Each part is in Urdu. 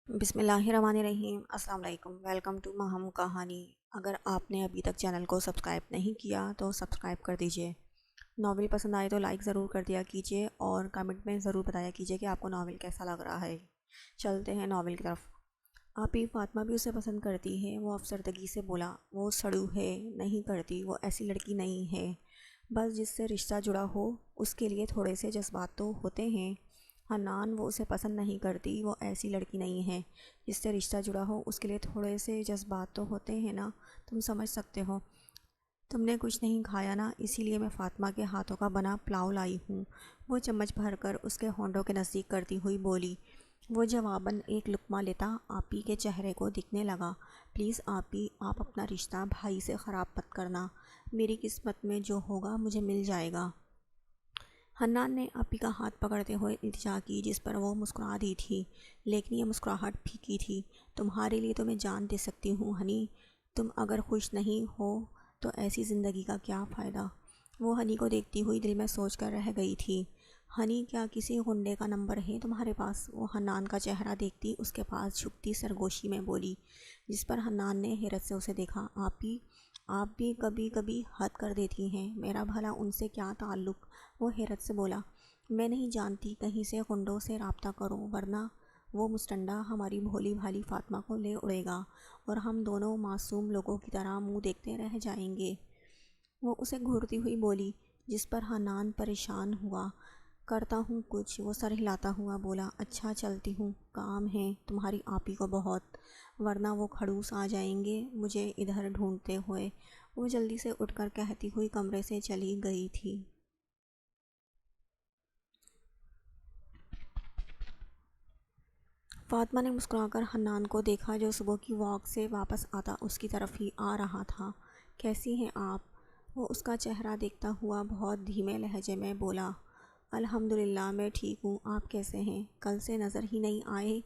بسم اللہ الرحمن الرحیم۔ السلام علیکم، ویلکم ٹو ماہم کہانی۔ اگر آپ نے ابھی تک چینل کو سبسکرائب نہیں کیا تو سبسکرائب کر دیجئے۔ ناول پسند آئے تو لائک ضرور کر دیا کیجئے اور کمنٹ میں ضرور بتایا کیجئے کہ آپ کو ناول کیسا لگ رہا ہے۔ چلتے ہیں ناول کی طرف۔ آپی فاطمہ بھی اسے پسند کرتی ہے، وہ افسردگی سے بولا۔ وہ سڑو ہے، نہیں کرتی، وہ ایسی لڑکی نہیں ہے۔ بس جس سے رشتہ جڑا ہو اس کے لیے تھوڑے سے جذبات تو ہوتے ہیں۔ حنان، وہ اسے پسند نہیں کرتی، وہ ایسی لڑکی نہیں ہے۔ جس سے رشتہ جڑا ہو اس کے لیے تھوڑے سے جذبات تو ہوتے ہیں نا، تم سمجھ سکتے ہو۔ تم نے کچھ نہیں کھایا نا، اسی لیے میں فاطمہ کے ہاتھوں کا بنا پلاؤ لائی ہوں۔ وہ چمچ بھر کر اس کے ہونٹوں کے نزدیک کرتی ہوئی بولی۔ وہ جواباً ایک لقمہ لیتا آپی کے چہرے کو دکھنے لگا۔ پلیز آپی، آپ اپنا رشتہ بھائی سے خراب مت کرنا۔ میری قسمت میں جو ہوگا مجھے مل جائے گا۔ حنان نے آپی کا ہاتھ پکڑتے ہوئے التجا کی، جس پر وہ مسکرا دی تھی، لیکن یہ مسکراہٹ پھیکی تھی۔ تمہارے لیے تو میں جان دے سکتی ہوں ہنی، تم اگر خوش نہیں ہو تو ایسی زندگی کا کیا فائدہ؟ وہ ہنی کو دیکھتی ہوئی دل میں سوچ کر رہ گئی تھی۔ ہنی، کیا کسی غنڈے کا نمبر ہے تمہارے پاس؟ وہ حنان کا چہرہ دیکھتی اس کے پاس جھکتی سرگوشی میں بولی، جس پر حنان نے حیرت سے اسے دیکھا۔ آپی، آپ بھی کبھی کبھی حد کر دیتی ہیں، میرا بھلا ان سے کیا تعلق؟ وہ حیرت سے بولا۔ میں نہیں جانتی، کہیں سے غنڈوں سے رابطہ کرو ورنہ وہ مستنڈا ہماری بھولی بھالی فاطمہ کو لے اڑے گا اور ہم دونوں معصوم لوگوں کی طرح منہ دیکھتے رہ جائیں گے۔ وہ اسے گھورتی ہوئی بولی، جس پر حنان پریشان ہوا۔ کرتا ہوں کچھ، وہ سر ہلاتا ہوا بولا۔ اچھا چلتی ہوں، کام ہے تمہاری آپی کو بہت، ورنہ وہ کھڑوس آ جائیں گے مجھے ادھر ڈھونڈتے ہوئے۔ وہ جلدی سے اٹھ کر کہتی ہوئی کمرے سے چلی گئی تھی۔ فاطمہ نے مسکرا کر حنان کو دیکھا، جو صبح کی واک سے واپس آتا اس کی طرف ہی آ رہا تھا۔ کیسی ہیں آپ؟ وہ اس کا چہرہ دیکھتا ہوا بہت دھیمے لہجے میں بولا۔ الحمدللہ، میں ٹھیک ہوں، آپ کیسے ہیں؟ کل سے نظر ہی نہیں آئے۔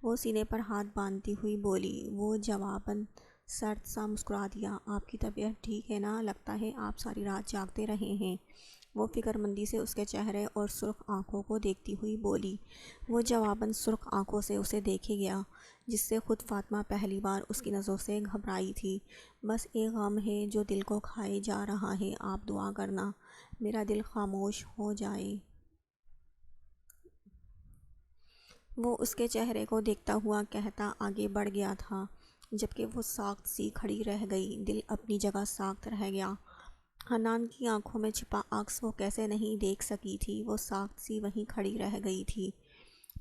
وہ سینے پر ہاتھ باندھتی ہوئی بولی۔ وہ جواباً سرد سا مسکرا دیا۔ آپ کی طبیعت ٹھیک ہے نا؟ لگتا ہے آپ ساری رات جاگتے رہے ہیں۔ وہ فکر مندی سے اس کے چہرے اور سرخ آنکھوں کو دیکھتی ہوئی بولی۔ وہ جواباً سرخ آنکھوں سے اسے دیکھے گیا، جس سے خود فاطمہ پہلی بار اس کی نظروں سے گھبرائی تھی۔ بس ایک غم ہے جو دل کو کھائے جا رہا ہے، آپ دعا کرنا میرا دل خاموش ہو جائے۔ وہ اس کے چہرے کو دیکھتا ہوا کہتا آگے بڑھ گیا تھا، جبکہ وہ ساکت سی کھڑی رہ گئی، دل اپنی جگہ ساکت رہ گیا۔ حنان کی آنکھوں میں چھپا عکس وہ کیسے نہیں دیکھ سکی تھی، وہ ساکت سی وہیں کھڑی رہ گئی تھی۔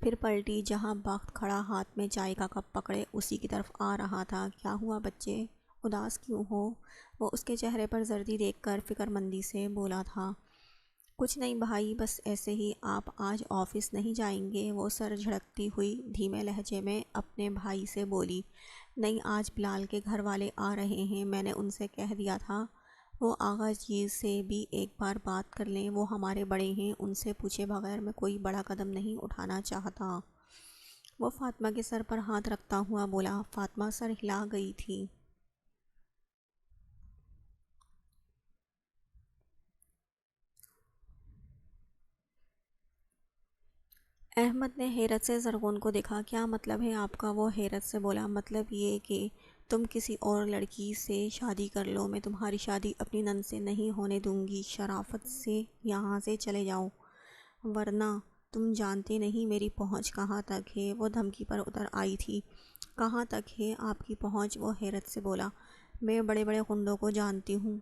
پھر پلٹی، جہاں بخت کھڑا ہاتھ میں چائے کا کپ پکڑے اسی کی طرف آ رہا تھا۔ کیا ہوا بچے، اداس کیوں ہو؟ وہ اس کے چہرے پر زردی دیکھ کر فکر مندی سے بولا تھا۔ کچھ نہیں بھائی، بس ایسے ہی۔ آپ آج آفس نہیں جائیں گے؟ وہ سر جھٹکتی ہوئی دھیمے لہجے میں اپنے بھائی سے بولی۔ نہیں، آج بلال کے گھر والے آ رہے ہیں، میں نے ان سے کہہ دیا تھا وہ آغا جی سے بھی ایک بار بات کر لیں، وہ ہمارے بڑے ہیں، ان سے پوچھے بغیر میں کوئی بڑا قدم نہیں اٹھانا چاہتا۔ وہ فاطمہ کے سر پر ہاتھ رکھتا ہوا بولا۔ فاطمہ سر ہلا گئی تھی۔ احمد نے حیرت سے زرغون کو دیکھا۔ کیا مطلب ہے آپ کا؟ وہ حیرت سے بولا۔ مطلب یہ کہ تم کسی اور لڑکی سے شادی کر لو، میں تمہاری شادی اپنی نند سے نہیں ہونے دوں گی۔ شرافت سے یہاں سے چلے جاؤ، ورنہ تم جانتے نہیں میری پہنچ کہاں تک ہے۔ وہ دھمکی پر اتر آئی تھی۔ کہاں تک ہے آپ کی پہنچ؟ وہ حیرت سے بولا۔ میں بڑے بڑے غنڈوں کو جانتی ہوں،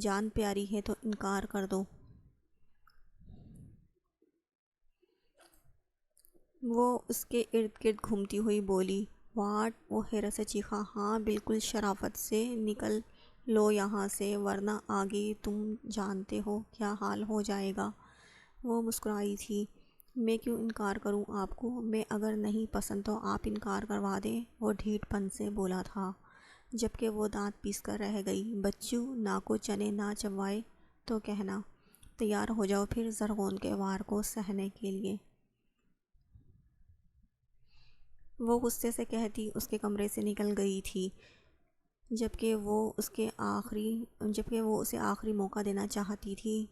جان پیاری ہے تو انکار کر دو۔ وہ اس کے ارد گرد گھومتی ہوئی بولی۔ واٹ؟ وہ حیرت سے چیخا۔ ہاں بالکل، شرافت سے نکل لو یہاں سے، ورنہ آگے تم جانتے ہو کیا حال ہو جائے گا۔ وہ مسکرائی تھی۔ میں کیوں انکار کروں آپ کو؟ میں اگر نہیں پسند تو آپ انکار کروا دیں، وہ ڈھیٹ پن سے بولا تھا، جبکہ وہ دانت پیس کر رہ گئی۔ بچو، نا کو چنے نہ چبائے تو کہنا۔ تیار ہو جاؤ پھر زرغون کے وار کو سہنے کے لیے۔ وہ غصے سے کہتی اس کے کمرے سے نکل گئی تھی، جبکہ وہ اسے آخری موقع دینا چاہتی تھی۔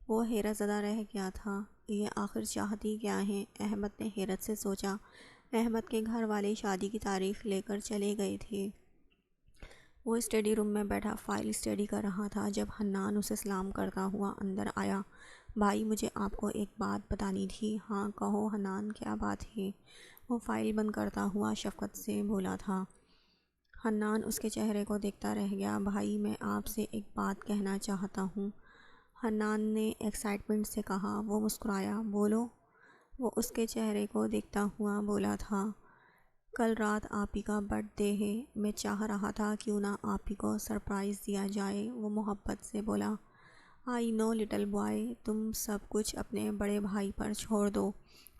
وہ حیرت زدہ رہ گیا تھا۔ یہ آخر چاہتی کیا ہے؟ احمد نے حیرت سے سوچا۔ احمد کے گھر والے شادی کی تاریخ لے کر چلے گئے تھے۔ وہ اسٹڈی روم میں بیٹھا فائل اسٹڈی کر رہا تھا جب حنان اسے سلام کرتا ہوا اندر آیا۔ بھائی، مجھے آپ کو ایک بات بتانی تھی۔ ہاں کہو حنان، کیا بات ہے؟ وہ فائل بند کرتا ہوا شفقت سے بولا تھا۔ حنان اس کے چہرے کو دیکھتا رہ گیا۔ بھائی، میں آپ سے ایک بات کہنا چاہتا ہوں، حنان نے ایکسائٹمنٹ سے کہا۔ وہ مسکرایا۔ بولو۔ وہ اس کے چہرے کو دیکھتا ہوا بولا تھا۔ کل رات آپی کا برتھ ڈے ہے، میں چاہ رہا تھا کیوں نہ آپی کو سرپرائز دیا جائے۔ وہ محبت سے بولا۔ آئی نو لٹل بوائے، تم سب کچھ اپنے بڑے بھائی پر چھوڑ دو۔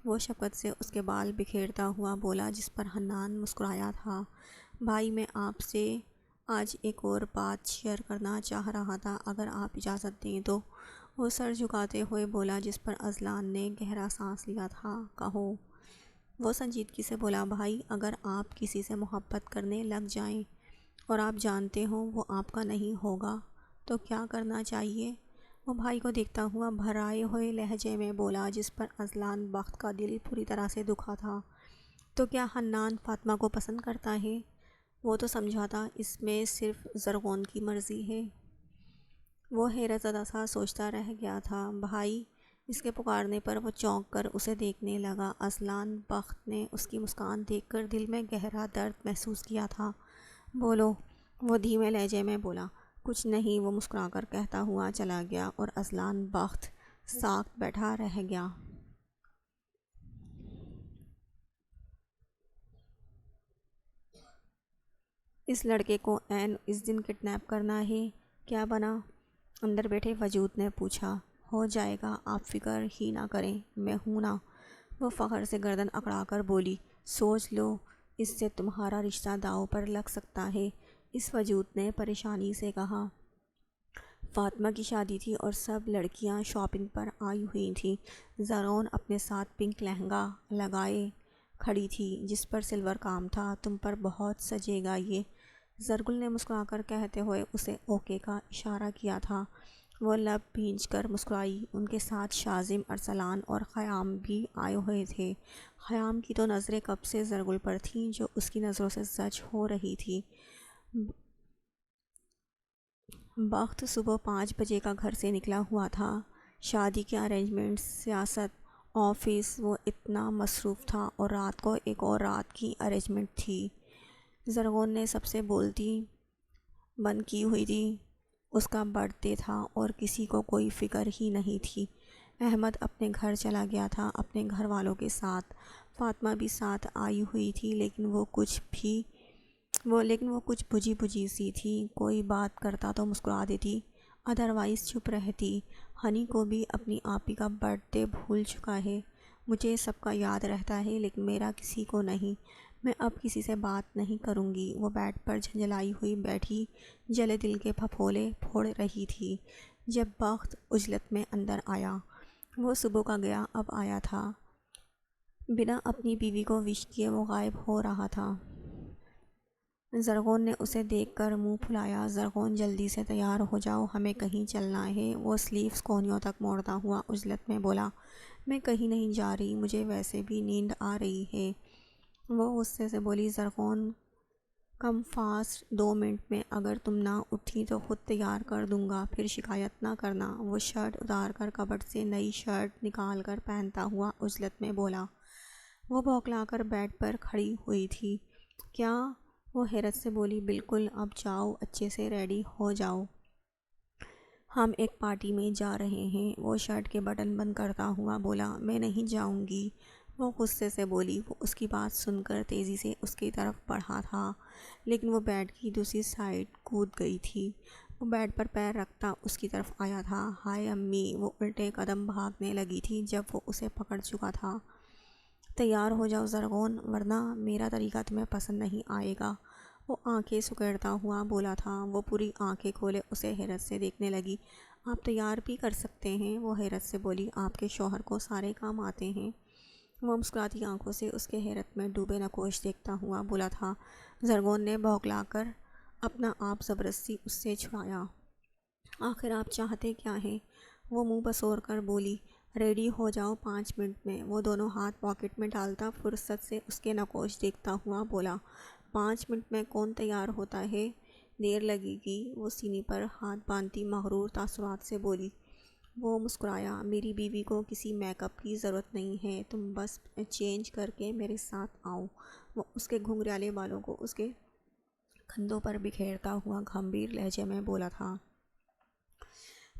وہ شفقت سے اس کے بال بکھیرتا ہوا بولا جس پر حنان مسکرایا تھا۔ بھائی، میں آپ سے آج ایک اور بات شیئر کرنا چاہ رہا تھا، اگر آپ اجازت دیں تو۔ وہ سر جھکاتے ہوئے بولا جس پر اذلان نے گہرا سانس لیا تھا۔ کہو۔ وہ سنجیدگی سے بولا۔ بھائی، اگر آپ کسی سے محبت کرنے لگ جائیں اور آپ جانتے ہوں وہ آپ کا نہیں ہوگا تو کیا کرنا چاہیے؟ وہ بھائی کو دیکھتا ہوا بھرائے ہوئے لہجے میں بولا جس پر اذلان بخت کا دل پوری طرح سے دکھا تھا۔ تو کیا حنان فاطمہ کو پسند کرتا ہے؟ وہ تو سمجھا تھا اس میں صرف زرغون کی مرضی ہے۔ وہ حیرت زدہ سا سوچتا رہ گیا تھا۔ بھائی، اس کے پکارنے پر وہ چونک کر اسے دیکھنے لگا۔ اذلان بخت نے اس کی مسکان دیکھ کر دل میں گہرا درد محسوس کیا تھا۔ بولو، وہ دھیمے لہجے میں بولا۔ کچھ نہیں، وہ مسکرا کر کہتا ہوا چلا گیا اور اذلان بخت ساکت بیٹھا رہ گیا۔ اس لڑکے کو عین اس دن کڈنیپ کرنا ہے، کیا بنا؟ اندر بیٹھے وجود نے پوچھا۔ ہو جائے گا، آپ فکر ہی نہ کریں، میں ہوں نا۔ وہ فخر سے گردن اکڑا کر بولی۔ سوچ لو، اس سے تمہارا رشتہ داؤ پر لگ سکتا ہے، اس وجود نے پریشانی سے کہا۔ فاطمہ کی شادی تھی اور سب لڑکیاں شاپنگ پر آئی ہوئی تھیں۔ زرغون اپنے ساتھ پنک لہنگا لگائے کھڑی تھی جس پر سلور کام تھا۔ تم پر بہت سجے گا یہ، زرگل نے مسکرا کر کہتے ہوئے اسے اوکے کا اشارہ کیا تھا۔ وہ لب بھینچ کر مسکرائی۔ ان کے ساتھ شاذم، ارسلان اور خیام بھی آئے ہوئے تھے۔ خیام کی تو نظریں کب سے زرگل پر تھیں جو اس کی نظروں سے زج ہو رہی تھی۔ بخت صبح 5 بجے کا گھر سے نکلا ہوا تھا۔ شادی کے ارینجمنٹس، سیاست، آفس، وہ اتنا مصروف تھا اور رات کو ایک اور رات کی ارینجمنٹ تھی۔ زرغون نے سب سے بولتی بند کی ہوئی تھی۔ اس کا برتھ ڈے تھا اور کسی کو کوئی فکر ہی نہیں تھی۔ احمد اپنے گھر چلا گیا تھا اپنے گھر والوں کے ساتھ۔ فاطمہ بھی ساتھ آئی ہوئی تھی لیکن وہ کچھ بجھی بجھی سی تھی۔ کوئی بات کرتا تو مسکرا دیتی، ادروائز چپ رہتی۔ ہنی کو بھی اپنی آپی کا برتھ ڈے بھول چکا ہے۔ مجھے سب کا یاد رہتا ہے لیکن میرا کسی کو نہیں۔ میں اب کسی سے بات نہیں کروں گی۔ وہ بیڈ پر جھنجھلائی ہوئی بیٹھی جلے دل کے پھپھولے پھوڑ رہی تھی جب بخت عجلت میں اندر آیا۔ وہ صبح کا گیا اب آیا تھا، بنا اپنی بیوی کو وش کیے وہ غائب ہو رہا تھا۔ زرغون نے اسے دیکھ کر منہ پھلایا۔ زرغون، جلدی سے تیار ہو جاؤ، ہمیں کہیں چلنا ہے۔ وہ سلیوز کونیوں تک موڑتا ہوا عجلت میں بولا۔ میں کہیں نہیں جا رہی، مجھے ویسے بھی نیند آ رہی ہے۔ وہ غصے سے بولی۔ زرغون، کم فاسٹ، 2 منٹ میں اگر تم نہ اٹھی تو خود تیار کر دوں گا، پھر شکایت نہ کرنا۔ وہ شرٹ اتار کر کبرڈ سے نئی شرٹ نکال کر پہنتا ہوا عجلت میں بولا۔ وہ بھوکلا کر بیڈ پر کھڑی ہوئی تھی۔ کیا؟ وہ حیرت سے بولی۔ بالکل، اب جاؤ، اچھے سے ریڈی ہو جاؤ، ہم ایک پارٹی میں جا رہے ہیں۔ وہ شرٹ کے بٹن بند کرتا ہوا بولا۔ میں نہیں جاؤں گی، وہ غصے سے بولی۔ وہ اس کی بات سن کر تیزی سے اس کی طرف بڑھا تھا لیکن وہ بیڈ کی دوسری سائڈ کود گئی تھی۔ وہ بیڈ پر پیر رکھتا اس کی طرف آیا تھا۔ ہائے امی! وہ الٹے قدم بھاگنے لگی تھی جب وہ اسے پکڑ چکا تھا۔ تیار ہو جاؤ زرغون، ورنہ میرا طریقہ تمہیں پسند نہیں آئے گا، وہ آنکھیں سکیڑتا ہوا بولا تھا۔ وہ پوری آنکھیں کھولے اسے حیرت سے دیکھنے لگی۔ آپ تیار بھی کر سکتے ہیں، وہ حیرت سے بولی۔ آپ کے شوہر کو سارے کام آتے ہیں؟ وہ مسکراتی آنکھوں سے اس کے حیرت میں ڈوبے نقوش دیکھتا ہوا بولا تھا۔ زرغون نے بھوکلا کر اپنا آپ زبردستی اس سے چھڑایا۔ آخر آپ چاہتے کیا ہیں؟ وہ منہ بسور کر بولی۔ ریڈی ہو جاؤ 5 منٹ میں۔ وہ دونوں ہاتھ پاکٹ میں ڈالتا فرصت سے اس کے نقوش دیکھتا ہوا بولا، 5 منٹ میں کون تیار ہوتا ہے؟ دیر لگے گی۔ وہ سینے پر ہاتھ باندھتی مغرور تاثرات سے بولی۔ وہ مسکرایا، میری بیوی کو کسی میک اپ کی ضرورت نہیں ہے، تم بس چینج کر کے میرے ساتھ آؤ۔ وہ اس کے گھنگریالے بالوں کو اس کے کندھوں پر بکھیرتا ہوا گمبھیر لہجے میں بولا تھا۔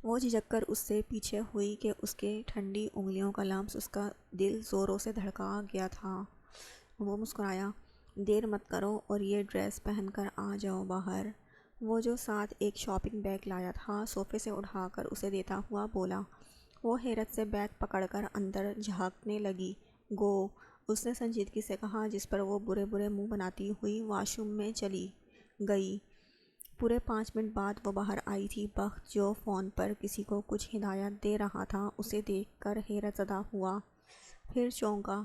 وہ جھجک کر اس سے پیچھے ہوئی کہ اس کے ٹھنڈی انگلیوں کا لمس اس کا دل زوروں سے دھڑکا گیا تھا۔ وہ مسکرایا، دیر مت کرو اور یہ ڈریس پہن کر آ جاؤ باہر۔ وہ جو ساتھ ایک شاپنگ بیگ لایا تھا صوفے سے اٹھا کر اسے دیتا ہوا بولا۔ وہ حیرت سے بیگ پکڑ کر اندر جھانکنے لگی۔ گو، اس نے سنجیدگی سے کہا، جس پر وہ برے برے منہ بناتی ہوئی واش روم میں چلی گئی۔ پورے 5 منٹ بعد وہ باہر آئی تھی۔ بخت جو فون پر کسی کو کچھ ہدایت دے رہا تھا اسے دیکھ کر حیرت زدہ ہوا، پھر چونکا۔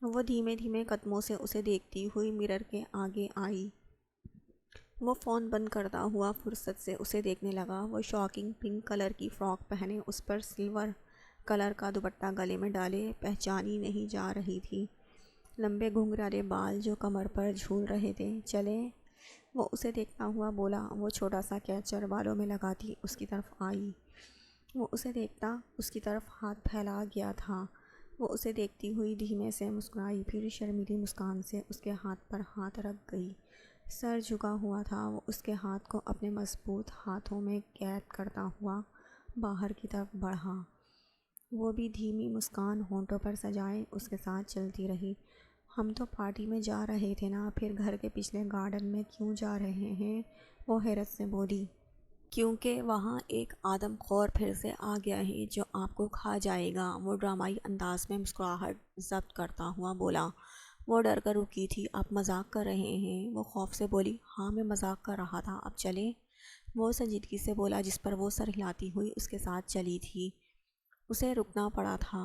وہ دھیمے دھیمے قدموں سے اسے دیکھتی ہوئی مرر کے آگے آئی۔ وہ فون بند کرتا ہوا فرصت سے اسے دیکھنے لگا۔ وہ شاکنگ پنک کلر کی فراک پہنے، اس پر سلور کلر کا دوپٹہ گلے میں ڈالے پہچانی نہیں جا رہی تھی۔ لمبے گھنگریالے بال جو کمر پر جھول رہے تھے۔ چلیں؟ وہ اسے دیکھتا ہوا بولا۔ وہ چھوٹا سا کیچر بالوں میں لگاتی اس کی طرف آئی۔ وہ اسے دیکھتا اس کی طرف ہاتھ پھیلا گیا تھا۔ وہ اسے دیکھتی ہوئی دھیمے سے مسکرائی، پھر شرمیلی مسکان سے اس کے ہاتھ پر ہاتھ رکھ گئی۔ سر جھکا ہوا تھا۔ وہ اس کے ہاتھ کو اپنے مضبوط ہاتھوں میں قید کرتا ہوا باہر کی طرف بڑھا۔ وہ بھی دھیمی مسکان ہونٹوں پر سجائے اس کے ساتھ چلتی رہی۔ ہم تو پارٹی میں جا رہے تھے نا، پھر گھر کے پچھلے گارڈن میں کیوں جا رہے ہیں؟ وہ حیرت سے بولی۔ کیونکہ وہاں ایک آدم خور پھر سے آ گیا ہے جو آپ کو کھا جائے گا۔ وہ ڈرامائی انداز میں مسکراہٹ ضبط کرتا ہوا بولا۔ وہ ڈر کر رکی تھی۔ آپ مذاق کر رہے ہیں؟ وہ خوف سے بولی۔ ہاں، میں مذاق کر رہا تھا، اب چلیں؟ وہ سنجیدگی سے بولا، جس پر وہ سر ہلاتی ہوئی اس کے ساتھ چلی تھی۔ اسے رکنا پڑا تھا۔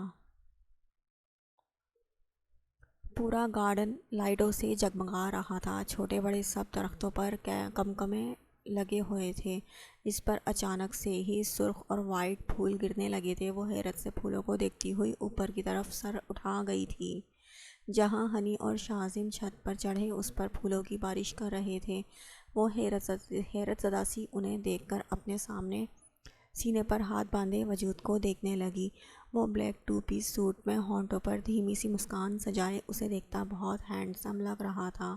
پورا گارڈن لائٹوں سے جگمگا رہا تھا۔ چھوٹے بڑے سب درختوں پر کمکمے لگے ہوئے تھے، جس پر اچانک سے ہی سرخ اور وائٹ پھول گرنے لگے تھے۔ وہ حیرت سے پھولوں کو دیکھتی ہوئی اوپر کی طرف سر اٹھا گئی تھی۔ جہاں ہنی اور شاہزم چھت پر چڑھے اس پر پھولوں کی بارش کر رہے تھے۔ وہ حیرت زدہ سی انہیں دیکھ کر اپنے سامنے سینے پر ہاتھ باندھے وجود کو دیکھنے لگی۔ وہ بلیک 2 پیس سوٹ میں ہونٹوں پر دھیمی سی مسکان سجائے اسے دیکھتا بہت ہینڈسم لگ رہا تھا۔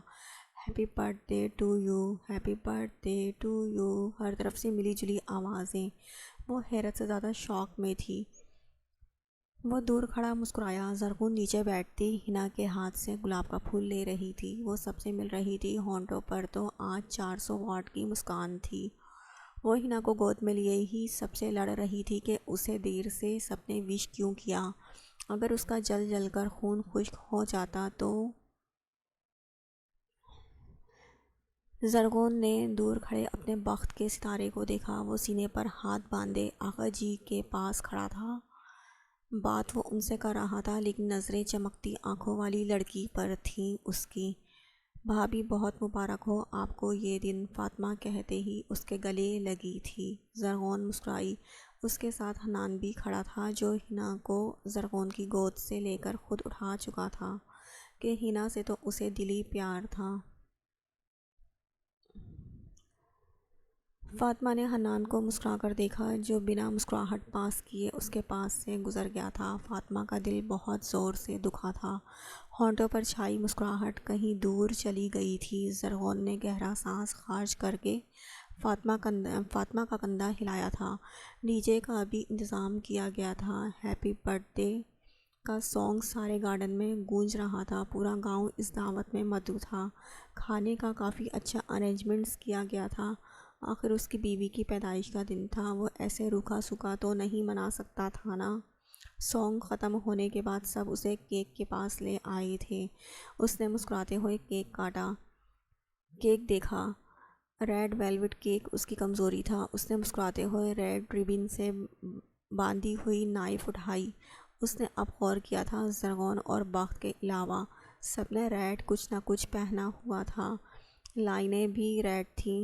Happy birthday to you, happy birthday to you, ہر طرف سے ملی جلی آوازیں۔ وہ حیرت سے زیادہ شوق میں تھی۔ وہ دور کھڑا مسکرایا۔ زرغون نیچے بیٹھتی حنا کے ہاتھ سے گلاب کا پھول لے رہی تھی۔ وہ سب سے مل رہی تھی، ہونٹوں پر تو آج 400 واٹ کی مسکان تھی۔ وہ حنا کو گود میں لیے ہی سب سے لڑ رہی تھی کہ اسے دیر سے سب نے وش کیوں کیا۔ اگر اس کا جل جل کر خون خشک ہو جاتا تو؟ زرغون نے دور کھڑے اپنے بخت کے ستارے کو دیکھا۔ وہ سینے پر ہاتھ باندھے آقا جی کے پاس کھڑا تھا۔ بات وہ ان سے کر رہا تھا، لیکن نظریں چمکتی آنکھوں والی لڑکی پر تھیں اس کی۔ بھابھی بہت مبارک ہو آپ کو یہ دن، فاطمہ کہتے ہی اس کے گلے لگی تھی۔ زرغون مسکرائی۔ اس کے ساتھ حنان بھی کھڑا تھا، جو حنا کو زرغون کی گود سے لے کر خود اٹھا چکا تھا کہ حنا سے تو اسے دلی پیار تھا۔ فاطمہ نے حنان کو مسکرا کر دیکھا، جو بنا مسکراہٹ پاس کیے اس کے پاس سے گزر گیا تھا۔ فاطمہ کا دل بہت زور سے دکھا تھا۔ ہونٹوں پر چھائی مسکراہٹ کہیں دور چلی گئی تھی۔ زرغون نے گہرا سانس خارج کر کے فاطمہ کا کندھا ہلایا تھا۔ ڈی جے کا بھی انتظام کیا گیا تھا۔ ہیپی برتھ ڈے کا سانگ سارے گارڈن میں گونج رہا تھا۔ پورا گاؤں اس دعوت میں مدعو تھا۔ کھانے کا کافی اچھا ارینجمنٹس کیا گیا تھا۔ آخر اس کی بیوی کی پیدائش کا دن تھا، وہ ایسے روکھا سوکھا تو نہیں منا سکتا تھا نا۔ سانگ ختم ہونے کے بعد سب اسے کیک کے پاس لے آئے تھے۔ اس نے مسکراتے ہوئے کیک کاٹا، کیک دیکھا۔ ریڈ ویلوٹ کیک اس کی کمزوری تھا۔ اس نے مسکراتے ہوئے ریڈ ربن سے باندھی ہوئی نائف اٹھائی۔ اس نے اب غور کیا تھا، زرغون اور بخت کے علاوہ سب نے ریڈ کچھ نہ کچھ پہنا ہوا تھا۔ لائنیں بھی ریڈ تھیں۔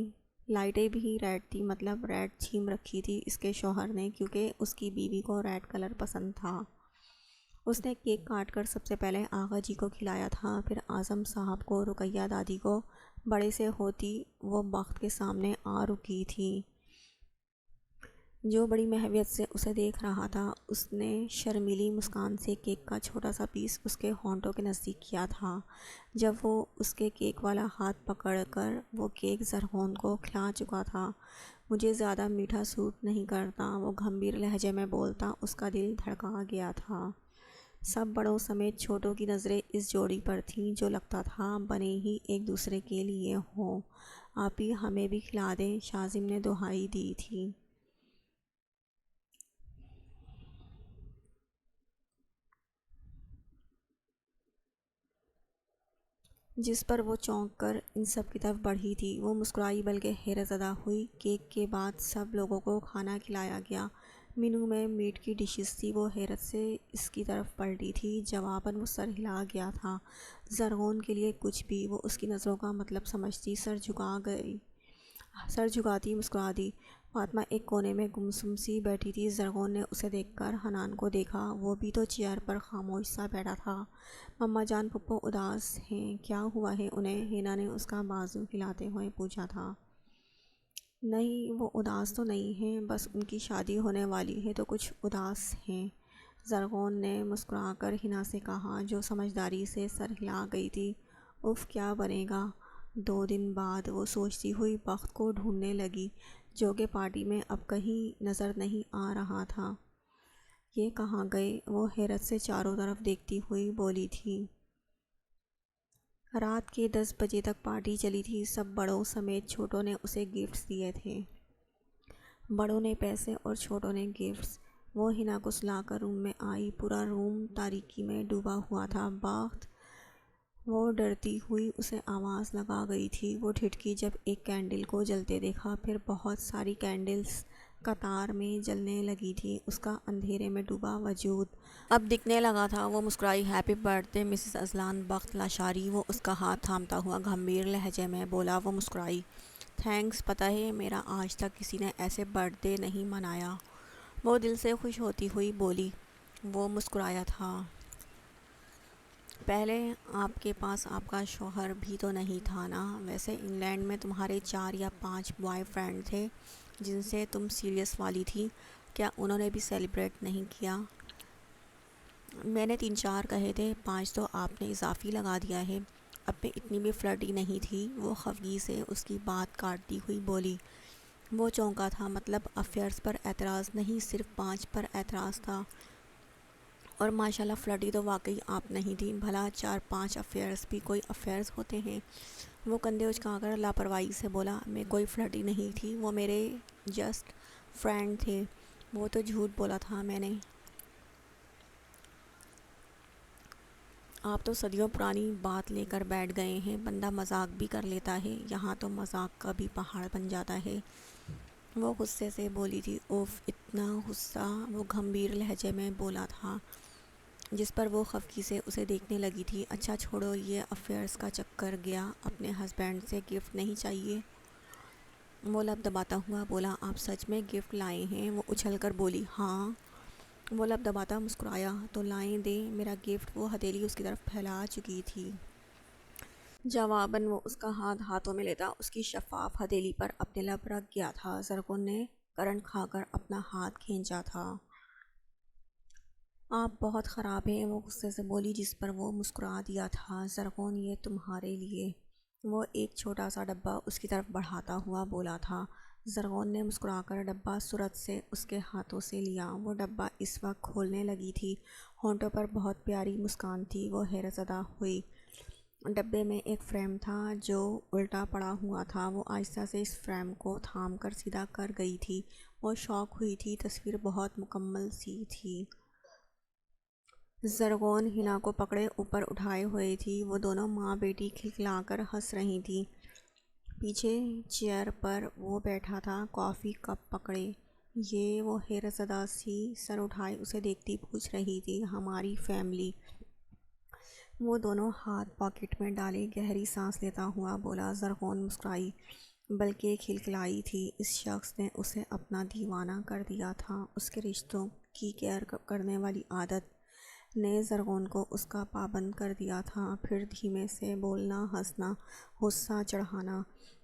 لائٹیں بھی ریڈ تھی، مطلب ریڈ تھیم رکھی تھی اس کے شوہر نے، کیونکہ اس کی بیوی کو ریڈ کلر پسند تھا۔ اس نے کیک کاٹ کر سب سے پہلے آغا جی کو کھلایا تھا، پھر اعظم صاحب کو، رقیہ دادی کو۔ بڑے سے ہوتی وہ بخت کے سامنے آ رکی تھی، جو بڑی محبت سے اسے دیکھ رہا تھا۔ اس نے شرمیلی مسکان سے کیک کا چھوٹا سا پیس اس کے ہونٹوں کے نزدیک کیا تھا۔ جب وہ اس کے کیک والا ہاتھ پکڑ کر وہ کیک زرغون کو کھلا چکا تھا، مجھے زیادہ میٹھا سوٹ نہیں کرتا، وہ گھمبیر لہجے میں بولتا، اس کا دل دھڑکا گیا تھا۔ سب بڑوں سمیت چھوٹوں کی نظریں اس جوڑی پر تھیں، جو لگتا تھا بنے ہی ایک دوسرے کے لیے ہوں۔ آپی ہمیں بھی کھلا دیں، شاذم نے دہائی دی تھی۔ جس پر وہ چونک کر ان سب کی طرف بڑھی تھی۔ وہ مسکرائی بلکہ حیرت زدہ ہوئی۔ کیک کے بعد سب لوگوں کو کھانا کھلایا گیا۔ مینو میں میٹ کی ڈشز تھی۔ وہ حیرت سے اس کی طرف پلٹی تھی۔ جواباً وہ سر ہلا گیا تھا۔ زرغون کے لیے کچھ بھی، وہ اس کی نظروں کا مطلب سمجھتی، سر جھکاتی مسکرا دی۔ فاطمہ ایک کونے میں گمسم سی بیٹھی تھی۔ زرغون نے اسے دیکھ کر حنان کو دیکھا، وہ بھی تو چیئر پر خاموش سا بیٹھا تھا۔ مما جان پھپھو اداس ہیں، کیا ہوا ہے انہیں؟ ہینا نے اس کا بازو ہلاتے ہوئے پوچھا تھا۔ نہیں، وہ اداس تو نہیں ہیں، بس ان کی شادی ہونے والی ہے تو کچھ اداس ہیں، زرغون نے مسکرا کر ہینا سے کہا، جو سمجھداری سے سر ہلا گئی تھی۔ اف، کیا بنے گا؟ 2 دن بعد وہ سوچتی ہوئی بخت کو ڈھونڈنے لگی، جو کہ پارٹی میں اب کہیں نظر نہیں آ رہا تھا۔ یہ کہاں گئے؟ وہ حیرت سے چاروں طرف دیکھتی ہوئی بولی تھی۔ رات کے 10 بجے تک پارٹی چلی تھی۔ سب بڑوں سمیت چھوٹوں نے اسے گفٹس دیے تھے۔ بڑوں نے پیسے اور چھوٹوں نے گفٹس۔ وہ ہینا کو سلا کر روم میں آئی۔ پورا روم تاریکی میں ڈوبا ہوا تھا۔ بخت وہ ڈرتی ہوئی اسے آواز لگا گئی تھی۔ وہ ٹھٹکی جب ایک کینڈل کو جلتے دیکھا، پھر بہت ساری کینڈلز قطار میں جلنے لگی تھی۔ اس کا اندھیرے میں ڈوبا وجود اب دکھنے لگا تھا۔ وہ مسکرائی، happy birthday Mrs Azlan. Bakht Lashari وہ اس کا ہاتھ تھامتا ہوا گھمبیر لہجے میں بولا۔ وہ مسکرائی، تھینکس، پتہ ہے میرا آج تک کسی نے ایسے برتھ ڈے نہیں منایا۔ وہ دل سے خوش ہوتی ہوئی بولی۔ وہ مسکرایا تھا، پہلے آپ کے پاس آپ کا شوہر بھی تو نہیں تھا نا؟ ویسے انگلینڈ میں تمہارے 4 یا 5 بوائے فرینڈ تھے جن سے تم سیریس والی تھی، کیا انہوں نے بھی سیلیبریٹ نہیں کیا؟ میں نے 3-4 کہے تھے، 5 تو آپ نے اضافی لگا دیا ہے۔ اب میں اتنی بھی فلرٹی نہیں تھی، وہ خفگی سے اس کی بات کاٹتی ہوئی بولی۔ وہ چونکا تھا، مطلب افیئرز پر اعتراض نہیں، صرف 5 پر اعتراض تھا، اور ماشاءاللہ فلرٹی تو واقعی آپ نہیں تھی۔ بھلا 4-5 افیئرز بھی کوئی افیئرز ہوتے ہیں؟ وہ کندھے اچکا کر لاپرواہی سے بولا، میں کوئی فلرٹی نہیں تھی، وہ میرے جسٹ فرینڈ تھے۔ وہ تو جھوٹ بولا تھا میں نے۔ آپ تو صدیوں پرانی بات لے کر بیٹھ گئے ہیں، بندہ مذاق بھی کر لیتا ہے، یہاں تو مذاق کا بھی پہاڑ بن جاتا ہے۔ وہ غصے سے بولی تھی۔ اوف، اتنا غصہ؟ وہ گھمبیر لہجے میں بولا تھا، جس پر وہ خفگی سے اسے دیکھنے لگی تھی۔ اچھا چھوڑو یہ افیئرز کا چکر، گیا اپنے ہسبینڈ سے گفٹ نہیں چاہیے؟ وہ لب دباتا ہوا بولا، آپ سچ میں گفٹ لائے ہیں؟ وہ اچھل کر بولی، ہاں۔ وہ لب دباتا مسکرایا، تو لائیں دیں میرا گفٹ۔ وہ ہتھیلی اس کی طرف پھیلا چکی تھی۔ جواباً وہ اس کا ہاتھ ہاتھوں میں لیتا اس کی شفاف ہتھیلی پر اپنے لب رکھ گیا تھا۔ زرغون نے کرنٹ کھا کر اپنا ہاتھ کھینچا تھا۔ آپ بہت خراب ہیں، وہ غصے سے بولی، جس پر وہ مسکرا دیا تھا۔ زرغون، یہ تمہارے لیے۔ وہ ایک چھوٹا سا ڈبہ اس کی طرف بڑھاتا ہوا بولا تھا۔ زرغون نے مسکرا کر ڈبہ سرعت سے اس کے ہاتھوں سے لیا۔ وہ ڈبہ اس وقت کھولنے لگی تھی۔ ہونٹوں پر بہت پیاری مسکان تھی۔ وہ حیرت زدہ ہوئی۔ ڈبے میں ایک فریم تھا جو الٹا پڑا ہوا تھا۔ وہ آہستہ سے اس فریم کو تھام کر سیدھا کر گئی تھی۔ وہ شاک ہوئی تھی، تصویر بہت مکمل سی تھی۔ زرغون ہینا کو پکڑے اوپر اٹھائے ہوئے تھی۔ وہ دونوں ماں بیٹی کھلکھلا کر ہنس رہی تھیں۔ پیچھے چیئر پر وہ بیٹھا تھا، کافی کپ پکڑے۔ یہ وہ حیرت زدہ سی سر اٹھائے اسے دیکھتی پوچھ رہی تھی، ہماری فیملی؟ وہ دونوں ہاتھ پاکٹ میں ڈالے گہری سانس لیتا ہوا بولا۔ زرغون مسکرائی، بلکہ کھلکھلائی تھی۔ اس شخص نے اسے اپنا دیوانہ کر دیا تھا۔ اس کے رشتوں کی کیئر کرنے والی عادت نے زرغون کو اس کا پابند کر دیا تھا۔ پھر دھیمے سے بولنا، ہنسنا، غصہ چڑھانا۔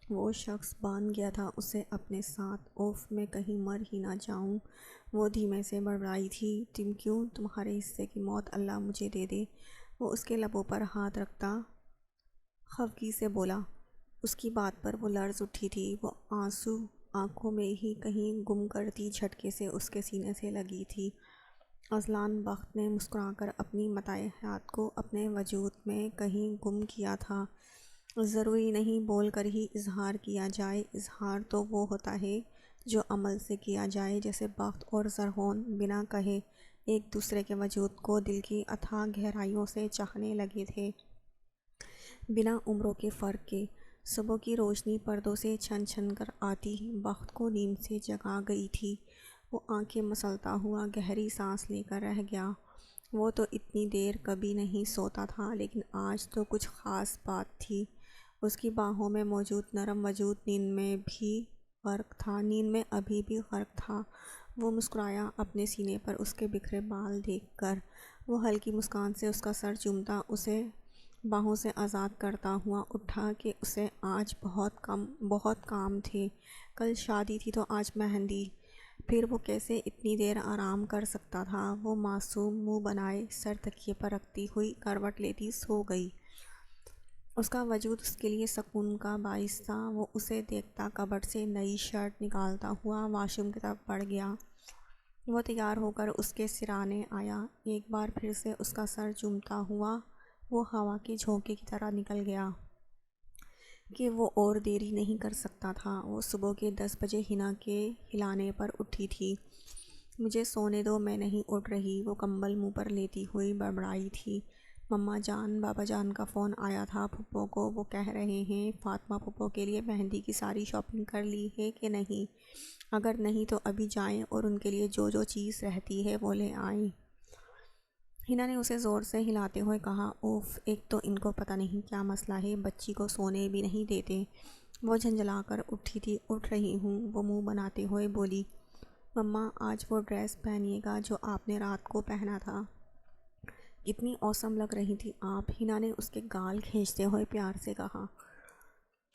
وہ شخص باندھ گیا تھا اسے اپنے ساتھ۔ اوف، میں کہیں مر ہی نہ جاؤں، وہ دھیمے سے بڑبڑائی تھی۔ تم کیوں؟ تمہارے حصے کی موت اللہ مجھے دے دے۔ وہ اس کے لبوں پر ہاتھ رکھتا خفگی سے بولا۔ اس کی بات پر وہ لرز اٹھی تھی۔ وہ آنسو آنکھوں میں ہی کہیں گم کرتی جھٹکے سے اس کے سینے سے لگی تھی۔ اذلان بخت نے مسکرا کر اپنی متاع حیات کو اپنے وجود میں کہیں گم کیا تھا۔ ضروری نہیں بول کر ہی اظہار کیا جائے، اظہار تو وہ ہوتا ہے جو عمل سے کیا جائے۔ جیسے بخت اور زرغون بنا کہے ایک دوسرے کے وجود کو دل کی اتھاہ گہرائیوں سے چاہنے لگے تھے، بنا عمروں کے فرق کے۔ صبح کی روشنی پردوں سے چھن چھن کر آتی بخت کو نیند سے جگا گئی تھی۔ وہ آنکھیں مسلتا ہوا گہری سانس لے کر رہ گیا۔ وہ تو اتنی دیر کبھی نہیں سوتا تھا، لیکن آج تو کچھ خاص بات تھی۔ اس کی باہوں میں موجود نرم وجود نیند میں بھی غرق تھا، نیند میں ابھی بھی غرق تھا۔ وہ مسکرایا اپنے سینے پر اس کے بکھرے بال دیکھ کر۔ وہ ہلکی مسکان سے اس کا سر چومتا اسے باہوں سے آزاد کرتا ہوا اٹھا کہ اسے آج بہت کام تھے۔ کل شادی تھی تو آج مہندی، پھر وہ کیسے اتنی دیر آرام کر سکتا تھا؟ وہ معصوم منہ بنائے سر تکیے پر رکھتی ہوئی کروٹ لیتی سو گئی۔ اس کا وجود اس کے لیے سکون کا باعث تھا۔ وہ اسے دیکھتا کبرڈ سے نئی شرٹ نکالتا ہوا واش روم کی طرف بڑھ گیا۔ وہ تیار ہو کر اس کے سرانے آیا۔ ایک بار پھر سے اس کا سر چومتا ہوا وہ ہوا کے جھونکے کی طرح نکل گیا کہ وہ اور دیری نہیں کر سکتا تھا۔ وہ صبح کے 10 بجے حنا کے ہلانے پر اٹھی تھی۔ مجھے سونے دو، میں نہیں اٹھ رہی، وہ کمبل منہ پر لیتی ہوئی بڑبڑائی تھی۔ مما جان، بابا جان کا فون آیا تھا پھپھو کو، وہ کہہ رہے ہیں فاطمہ پھپھو کے لیے مہندی کی ساری شاپنگ کر لی ہے کہ نہیں؟ اگر نہیں تو ابھی جائیں اور ان کے لیے جو چیز رہتی ہے وہ لے آئیں۔ حنا نے اسے زور سے ہلاتے ہوئے کہا۔ اوف، ایک تو ان کو پتہ نہیں کیا مسئلہ ہے، بچی کو سونے بھی نہیں دیتے۔ وہ جھنجھلا کر اٹھی تھی۔ اٹھ رہی ہوں، وہ منہ بناتے ہوئے بولی۔ مما، آج وہ ڈریس پہنیے گا جو آپ نے رات کو پہنا تھا، کتنی اوسم لگ رہی تھی آپ، حنا نے اس کے گال کھینچتے ہوئے پیار سے کہا،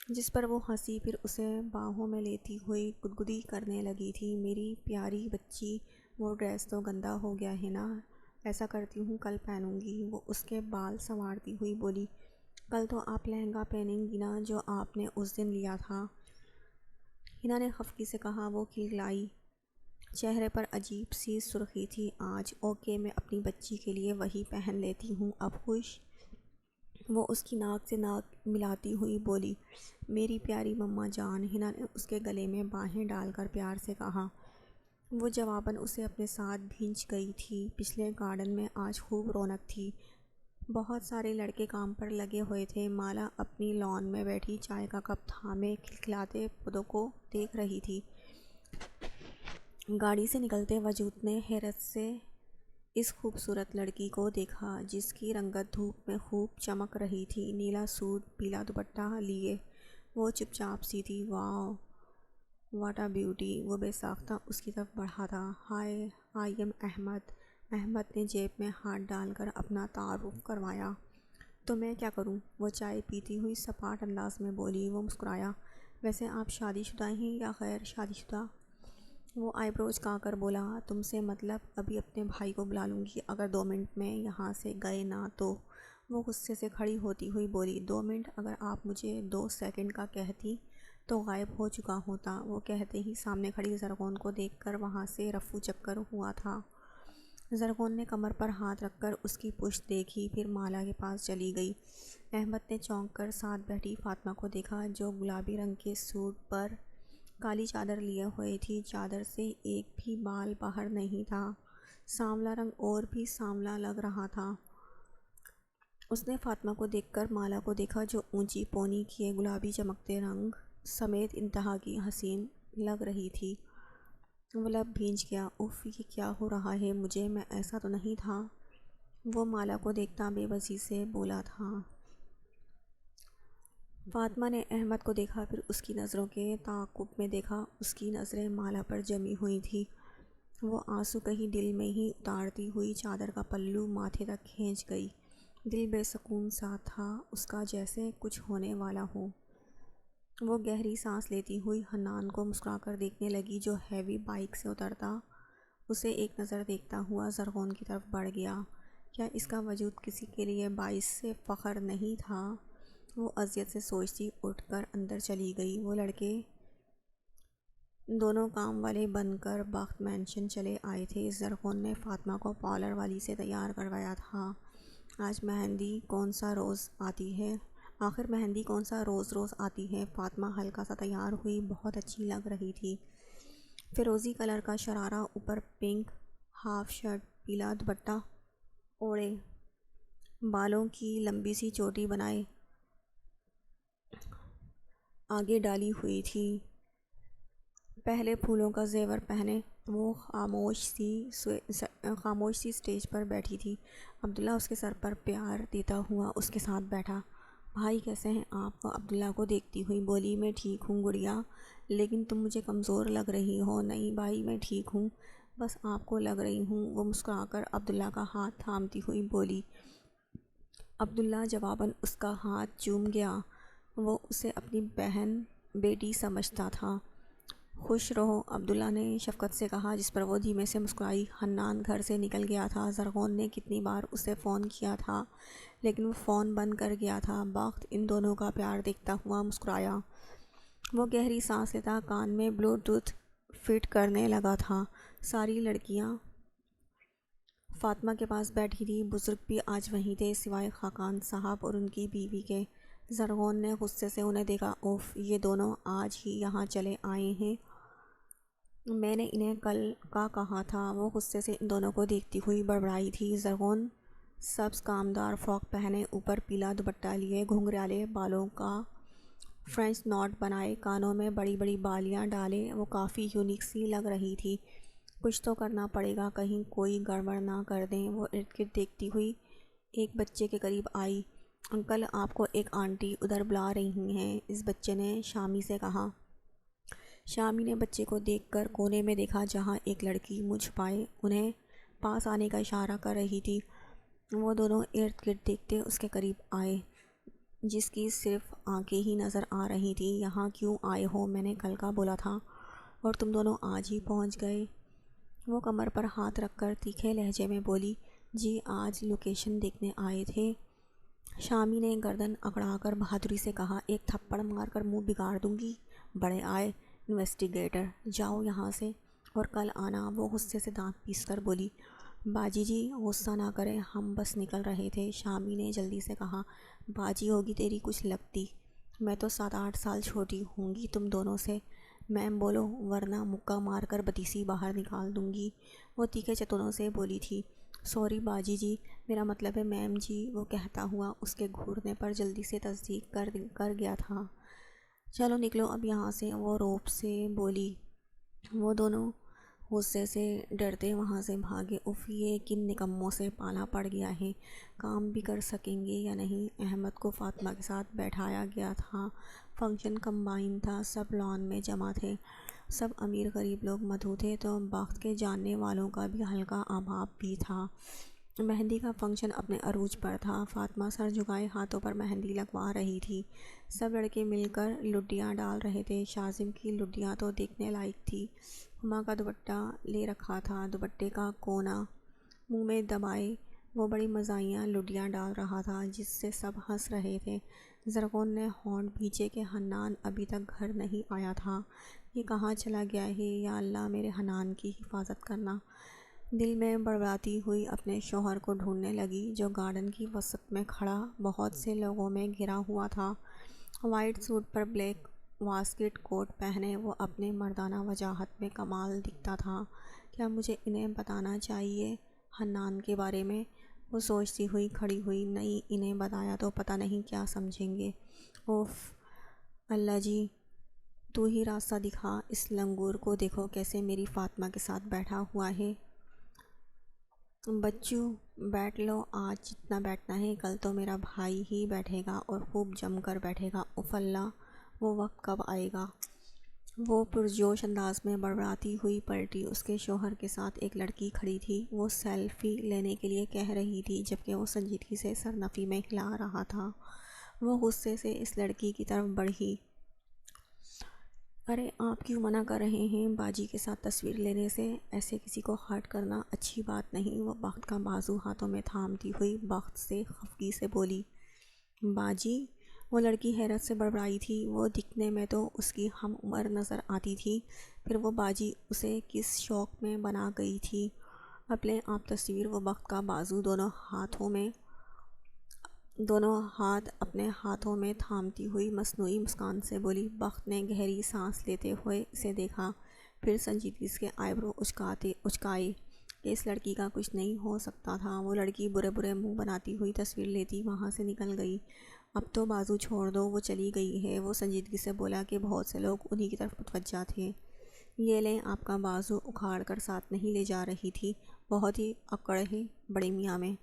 جس پر وہ ہنسی، پھر اسے باہوں میں لیتی ہوئی گدگدی کرنے لگی تھی۔ میری پیاری بچی، وہ ڈریس تو گندا ہو گیا ہے نا، ایسا کرتی ہوں کل پہنوں گی۔ وہ اس کے بال سنوارتی ہوئی بولی۔ کل تو آپ لہنگا پہنیں گی نا جو آپ نے اس دن لیا تھا، حنا نے خفگی سے کہا۔ وہ کھلکھلائی، چہرے پر عجیب سی سرخی تھی آج۔ اوکے، میں اپنی بچی کے لیے وہی پہن لیتی ہوں، اب خوش؟ وہ اس کی ناک سے ناک ملاتی ہوئی بولی۔ میری پیاری مما جان، حنا نے اس کے گلے میں باہیں ڈال کر پیار سے کہا۔ وہ جواباً اسے اپنے ساتھ بھینچ گئی تھی۔ پچھلے گارڈن میں آج خوب رونق تھی، بہت سارے لڑکے کام پر لگے ہوئے تھے۔ مالا اپنی لان میں بیٹھی چائے کا کپ تھامے کھلکھلاتے پودوں کو دیکھ رہی تھی۔ گاڑی سے نکلتے وجود نے حیرت سے اس خوبصورت لڑکی کو دیکھا جس کی رنگت دھوپ میں خوب چمک رہی تھی۔ نیلا سوٹ، پیلا دوپٹہ لیے وہ چپ چاپ سی تھی۔ واو، واٹ اے بیوٹی! وہ بے ساختہ اس کی طرف بڑھا تھا۔ ہائے، آئی ایم احمد۔ احمد نے جیب میں ہاتھ ڈال کر اپنا تعارف کروایا۔ تو میں کیا کروں؟ وہ چائے پیتی ہوئی سپاٹ انداز میں بولی۔ وہ مسکرایا۔ ویسے آپ شادی شدہ ہیں یا غیر شادی شدہ؟ وہ آئی بروز جھکا کر بولا۔ تم سے مطلب؟ ابھی اپنے بھائی کو بلا لوں گی اگر 2 منٹ میں یہاں سے گئے نا تو۔ وہ غصے سے کھڑی ہوتی ہوئی بولی۔ 2 منٹ؟ اگر آپ مجھے 2 سیکنڈ کا کہتی تو غائب ہو چکا ہوتا۔ وہ کہتے ہی سامنے کھڑی زرغون کو دیکھ کر وہاں سے رفو چکر ہوا تھا۔ زرغون نے کمر پر ہاتھ رکھ کر اس کی پشت دیکھی، پھر مالا کے پاس چلی گئی۔ احمد نے چونک کر ساتھ بیٹھی فاطمہ کو دیکھا جو گلابی رنگ کے سوٹ پر کالی چادر لیے ہوئے تھی۔ چادر سے ایک بھی بال باہر نہیں تھا، سانولا رنگ اور بھی سانولا لگ رہا تھا۔ اس نے فاطمہ کو دیکھ کر مالا کو دیکھا جو اونچی پونی کیے گلابی چمکتے رنگ سمیت انتہا کی حسین لگ رہی تھی۔ وہ لب بھینچ گیا۔ اف، یہ کیا ہو رہا ہے مجھے؟ میں ایسا تو نہیں تھا۔ وہ مالا کو دیکھتا بے بسی سے بولا تھا۔ فاطمہ نے احمد کو دیکھا، پھر اس کی نظروں کے تعاقب میں دیکھا۔ اس کی نظریں مالا پر جمی ہوئی تھیں۔ وہ آنسو کہیں دل میں ہی اتارتی ہوئی چادر کا پلو ماتھے تک کھینچ گئی۔ دل بے سکون سا تھا اس کا، جیسے کچھ ہونے والا ہو۔ وہ گہری سانس لیتی ہوئی حنان کو مسکرا کر دیکھنے لگی، جو ہیوی بائک سے اترتا اسے ایک نظر دیکھتا ہوا زرغون کی طرف بڑھ گیا۔ کیا اس کا وجود کسی کے لیے باعث سے فخر نہیں تھا؟ وہ اذیت سے سوچتی اٹھ کر اندر چلی گئی۔ وہ لڑکے دونوں کام والے بن کر بخت مینشن چلے آئے تھے۔ زرغون نے فاطمہ کو پارلر والی سے تیار کروایا تھا۔ آج مہندی کون سا روز آتی ہے؟ آخر مہندی کون سا روز آتی ہے؟ فاطمہ ہلکا سا تیار ہوئی، بہت اچھی لگ رہی تھی۔ فیروزی کلر کا شرارہ، اوپر پنک ہاف شرٹ، پیلا دوپٹہ اوڑھے، بالوں کی لمبی سی چوٹی بنائے آگے ڈالی ہوئی تھی۔ پہلے پھولوں کا زیور پہنے وہ خاموش سی اسٹیج پر بیٹھی تھی۔ عبداللہ اس کے سر پر پیار دیتا ہوا اس کے ساتھ بیٹھا۔ بھائی کیسے ہیں آپ؟ وہ عبداللہ کو دیکھتی ہوئی بولی۔ میں ٹھیک ہوں گڑیا، لیکن تم مجھے کمزور لگ رہی ہو۔ نہیں بھائی میں ٹھیک ہوں، بس آپ کو لگ رہی ہوں۔ وہ مسکرا کر عبداللہ کا ہاتھ تھامتی ہوئی بولی۔ عبداللہ جواباً اس کا ہاتھ چوم گیا۔ وہ اسے اپنی بہن بیٹی سمجھتا تھا۔ خوش رہو، عبداللہ نے شفقت سے کہا، جس پر وہ دھیمے سے مسکرائی۔ حنان گھر سے نکل گیا تھا۔ زرغون نے کتنی بار اسے فون کیا تھا، لیکن وہ فون بند کر گیا تھا۔ بخت ان دونوں کا پیار دیکھتا ہوا مسکرایا۔ وہ گہری سانس لیتا کان میں بلوٹوتھ فٹ کرنے لگا تھا۔ ساری لڑکیاں فاطمہ کے پاس بیٹھی تھیں، بزرگ بھی آج وہیں تھے سوائے خاقان صاحب اور ان کی بیوی کے۔ زرغون نے غصے سے انہیں دیکھا۔ اوف، یہ دونوں آج ہی یہاں چلے آئے ہیں؟ میں نے انہیں کل کا کہا تھا۔ وہ غصے سے ان دونوں کو دیکھتی ہوئی بڑبڑائی تھی۔ زرغون سبز کامدار فراک پہنے، اوپر پیلا دوپٹہ لیے، گھنگھرالے بالوں کا فرینچ ناٹ بنائے، کانوں میں بڑی بڑی بالیاں ڈالے، وہ کافی یونیک سی لگ رہی تھی۔ کچھ تو کرنا پڑے گا، کہیں کوئی گڑبڑ نہ کر دیں۔ وہ ارد گرد دیکھتی ہوئی ایک بچے کے قریب آئی۔ انکل، آپ کو ایک آنٹی ادھر بلا رہی ہیں، اس بچے نے شامی سے کہا۔ شامی نے بچے کو دیکھ کر کونے میں دیکھا، جہاں ایک لڑکی منہ چھپائے انہیں پاس آنے کا اشارہ کر رہی تھی۔ وہ دونوں ارد گرد دیکھتے اس کے قریب آئے، جس کی صرف آنکھیں ہی نظر آ رہی تھیں۔ یہاں کیوں آئے ہو؟ میں نے کل کا بولا تھا، اور تم دونوں آج ہی پہنچ گئے۔ وہ کمر پر ہاتھ رکھ کر تیکھے لہجے میں بولی۔ جی آج لوکیشن دیکھنے آئے تھے۔ شامی نے گردن اکڑا کر بہادری سے کہا۔ ایک تھپڑ مار کر منہ بگاڑ دوں گی۔ بڑے آئے انویسٹیگیٹر، جاؤ یہاں سے، اور کل آنا۔ وہ غصے سے دانت پیس کر بولی۔ باجی جی غصہ نہ کریں، ہم بس نکل رہے تھے۔ شامی نے جلدی سے کہا۔ باجی ہوگی تیری کچھ لگتی، میں تو 7-8 سال چھوٹی ہوں گی تم دونوں سے۔ میم بولو، ورنہ مکہ مار کر بتیسی باہر نکال دوں گی، وہ تیکھے چتونوں سے بولی تھی۔ سوری باجی جی، میرا مطلب ہے میم جی، وہ کہتا ہوا اس کے گھورنے پر جلدی سے تصدیق کر گیا تھا۔ چلو نکلو اب یہاں سے، وہ روب سے بولی۔ وہ دونوں غصے سے ڈرتے وہاں سے بھاگے۔ اف، یہ کن نکموں سے پالا پڑ گیا ہے، کام بھی کر سکیں گے یا نہیں۔ احمد کو فاطمہ کے ساتھ بیٹھایا گیا تھا۔ فنکشن کمبائن تھا، سب لان میں جمع تھے، سب امیر غریب لوگ مدعو تھے، تو بخت کے جاننے والوں کا بھی ہلکا احباب بھی تھا۔ مہندی کا فنکشن اپنے عروج پر تھا۔ فاطمہ سر جھکائے ہاتھوں پر مہندی لگوا رہی تھی۔ سب لڑکے مل کر لڈیاں ڈال رہے تھے۔ شاذم کی لڈیاں تو دیکھنے لائق تھی۔ ہما کا دوپٹہ لے رکھا تھا، دوپٹے کا کونا منہ میں دبائے وہ بڑی مزاحیہ لڈیاں ڈال رہا تھا، جس سے سب ہنس رہے تھے۔ زرغون نے ہونٹ بھینچے کہ حنان ابھی تک گھر نہیں آیا تھا۔ یہ کہاں چلا گیا ہے؟ یا اللہ میرے حنان کی حفاظت کرنا۔ دل میں بڑبڑاتی ہوئی اپنے شوہر کو ڈھونڈنے لگی، جو گارڈن کی وسط میں کھڑا بہت سے لوگوں میں گھرا ہوا تھا۔ وائٹ سوٹ پر بلیک واسکٹ کوٹ پہنے وہ اپنے مردانہ وجاہت میں کمال دکھتا تھا۔ کیا مجھے انہیں بتانا چاہیے حنان کے بارے میں؟ وہ سوچتی ہوئی کھڑی ہوئی۔ نہیں، انہیں بتایا تو پتہ نہیں کیا سمجھیں گے۔ اوف اللہ جی، تو ہی راستہ دکھا، اس لنگور کو دیکھو کیسے میری فاطمہ کے ساتھ بیٹھا ہوا ہے۔ بچوں بیٹھ لو، آج جتنا بیٹھنا ہے، کل تو میرا بھائی ہی بیٹھے گا اور خوب جم کر بیٹھے گا۔ اف اللہ، وہ وقت کب آئے گا؟ وہ پرجوش انداز میں بڑبڑاتی ہوئی پلٹی۔ اس کے شوہر کے ساتھ ایک لڑکی کھڑی تھی، وہ سیلفی لینے کے لیے کہہ رہی تھی جبکہ وہ سنجیدگی سے سر نفی میں ہلا رہا تھا۔ وہ غصے سے اس لڑکی کی طرف بڑھی۔ ارے آپ کیوں منع کر رہے ہیں باجی کے ساتھ تصویر لینے سے؟ ایسے کسی کو ہرٹ کرنا اچھی بات نہیں۔ وہ بخت کا بازو ہاتھوں میں تھامتی ہوئی بخت سے خفگی سے بولی۔ باجی؟ وہ لڑکی حیرت سے بڑبڑائی تھی۔ وہ دکھنے میں تو اس کی ہم عمر نظر آتی تھی، پھر وہ باجی اسے کس شوق میں بنا گئی تھی؟ اب لیں آپ تصویر۔ وہ بخت کا بازو دونوں ہاتھ اپنے ہاتھوں میں تھامتی ہوئی مصنوعی مسکان سے بولی۔ بخت نے گہری سانس لیتے ہوئے اسے دیکھا، پھر سنجیدگی سے آئیبرو اچکائے کہ اس لڑکی کا کچھ نہیں ہو سکتا تھا۔ وہ لڑکی برے برے منہ بناتی ہوئی تصویر لیتی وہاں سے نکل گئی۔ اب تو بازو چھوڑ دو، وہ چلی گئی ہے۔ وہ سنجیدگی سے بولا کہ بہت سے لوگ انہی کی طرف متوجہ تھے۔ یہ لیں آپ کا بازو اکھاڑ کر ساتھ نہیں لے جا رہی تھی، بہت ہی اکڑ ہے بڑے میاں میں۔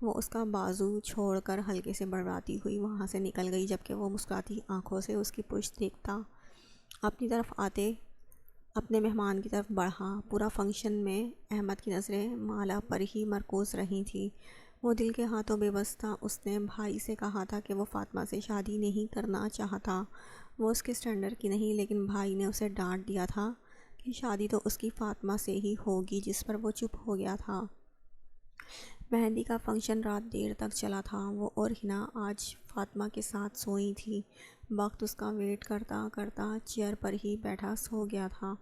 وہ اس کا بازو چھوڑ کر ہلکے سے بڑبڑاتی ہوئی وہاں سے نکل گئی جبکہ وہ مسکراتی آنکھوں سے اس کی پشت دیکھتا اپنی طرف آتے اپنے مہمان کی طرف بڑھا۔ پورا فنکشن میں احمد کی نظریں مالا پر ہی مرکوز رہی تھیں۔ وہ دل کے ہاتھوں بے بس تھا۔ اس نے بھائی سے کہا تھا کہ وہ فاطمہ سے شادی نہیں کرنا چاہتا، وہ اس کے سٹینڈرڈ کی نہیں، لیکن بھائی نے اسے ڈانٹ دیا تھا کہ شادی تو اس کی فاطمہ سے ہی ہوگی، جس پر وہ چپ ہو گیا تھا۔ مہندی کا فنکشن رات دیر تک چلا تھا۔ وہ اور ہنا آج فاطمہ کے ساتھ سوئی تھی۔ وقت اس کا ویٹ کرتا کرتا چیئر پر ہی بیٹھا سو گیا تھا۔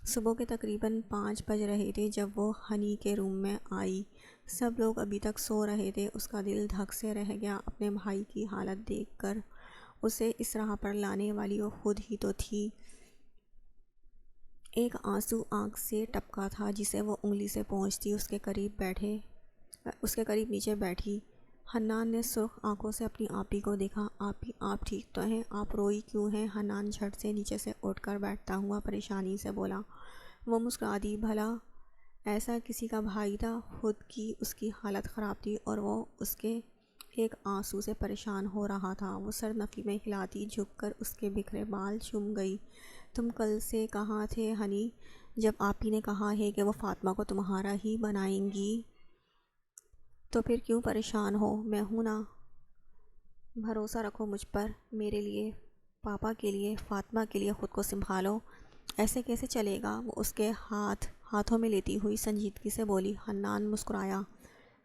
صبح کے تقریباً 5 بج رہے تھے جب وہ ہنی کے روم میں آئی۔ سب لوگ ابھی تک سو رہے تھے۔ اس کا دل دھک سے رہ گیا اپنے بھائی کی حالت دیکھ کر۔ اسے اس راہ پر لانے والی وہ خود ہی تو تھی۔ ایک آنسو آنکھ سے ٹپکا تھا جسے وہ انگلی سے پونچھتی اس کے قریب نیچے بیٹھی۔ حنان نے سرخ آنکھوں سے اپنی آپی کو دیکھا۔ آپی، آپ ٹھیک تو ہیں؟ آپ روئی کیوں ہیں؟ حنان جھٹ سے نیچے سے اٹھ کر بیٹھتا ہوا پریشانی سے بولا۔ وہ مسکرا دی۔ بھلا ایسا کسی کا بھائی تھا؟ خود کی اس کی حالت خراب تھی اور وہ اس کے ایک آنسو سے پریشان ہو رہا تھا۔ وہ سر نفی میں ہلاتی جھک کر اس کے بکھرے بال چوم گئی۔ تم کل سے کہاں تھے ہنی؟ جب آپی نے کہا ہے کہ وہ فاطمہ کو تمہارا ہی بنائیں گی تو پھر کیوں پریشان ہو؟ میں ہوں نا، بھروسہ رکھو مجھ پر، میرے لیے، پاپا کے لیے، فاطمہ کے لیے خود کو سنبھالو۔ ایسے کیسے چلے گا؟ وہ اس کے ہاتھوں میں لیتی ہوئی سنجیدگی سے بولی۔ حنان مسکرایا،